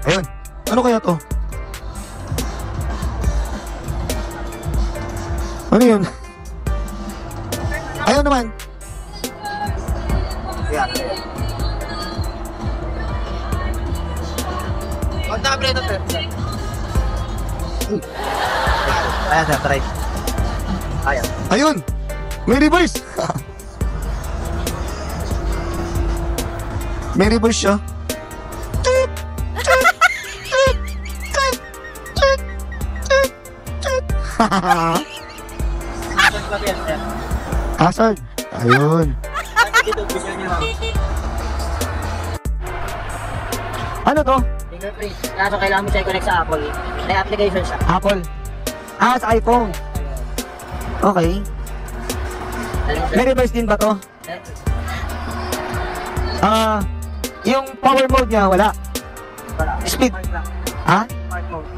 Ayun. Ano kaya to? Ano yun? Ayaw naman. Yan. Huwag na kabre ito, sir. Ayan, sir, try. Ayan. Ayun! May reverse! May reverse siya. Action pa yan, sir. Hazard. Ayun. Dito, gusto niyo, ma'am. Ano to? Fingerprint. Kaso kailangan mo siya i-connect sa Apple. May application siya. Apple. Sa iPhone. Okay. May reverse din ba to? Yung power mode niya, wala. Speed. Ha? Smart mode.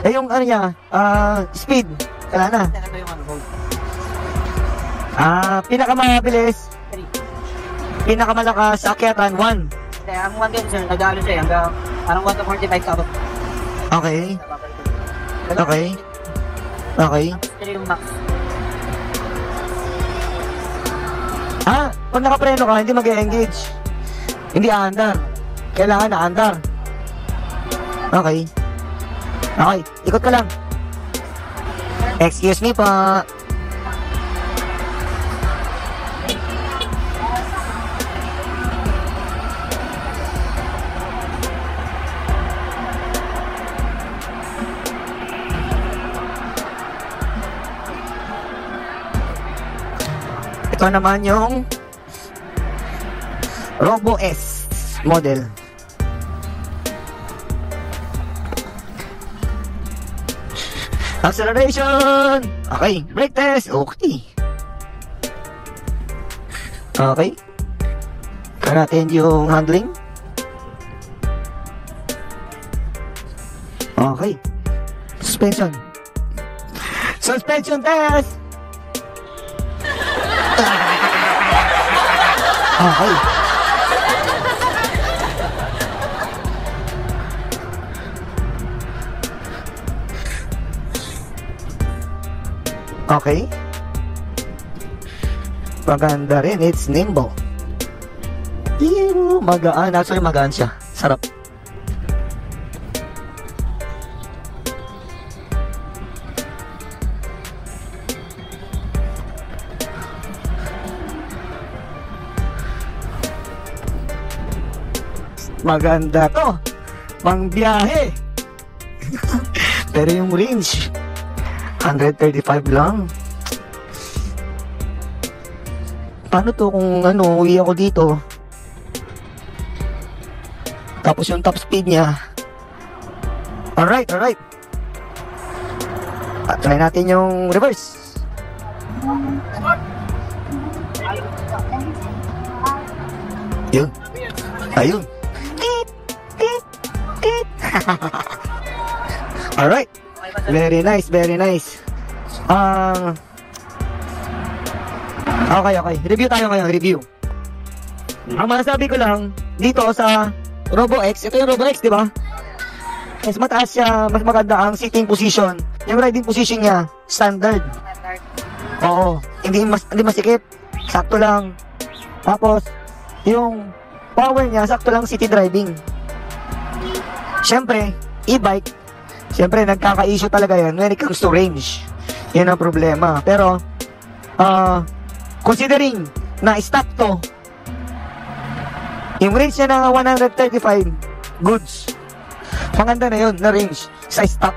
Yung ano niya, speed. Wala na. Ito yung ano mode. Pinakamabilis, 3. pinakamalakas sa akyatan, 1. Kaya ang 1 din, sir, nag-ano siya hanggang parang 1 to 45 sa abot. Okay. Okay. Okay. Ito yung max. Pag nakapreno ka, hindi mag-engage. Hindi aandar. Kailangan na andar. Okay. Okay, ikot ka lang. Excuse me po. Ito naman yung Robo S model. Acceleration! Okay, brake test. Okay. Okay. Kaya natin yung handling. Okay. Suspension. Suspension test! Okay. Okay. Maganda rin. It's nimble. Ew, magaan. Actually, magaan siya. Sarap. Maganda to. Pang biyahe. Pero yung range 135 lang. Paano to kung ano, uwi ako dito? Tapos yung top speed niya. Alright, alright. Try natin yung reverse. Yun. Ayun. Alright. Very nice, very nice. Okay. Review tayo ngayon, review. Ang masasabi ko lang, dito sa Robo X, ito yung Robo X, di ba? Mas mataas siya, mas maganda ang sitting position. Yung riding position niya, standard. Oo, hindi masikip. Sakto lang. Tapos, yung power niya, sakto lang city driving. Siyempre, e-bike, siyempre, nagkaka-issue talaga yan when it comes to range. Yan ang problema. Pero, considering na stock to, yung range niya na 135 goods, maganda na yun na range sa stock.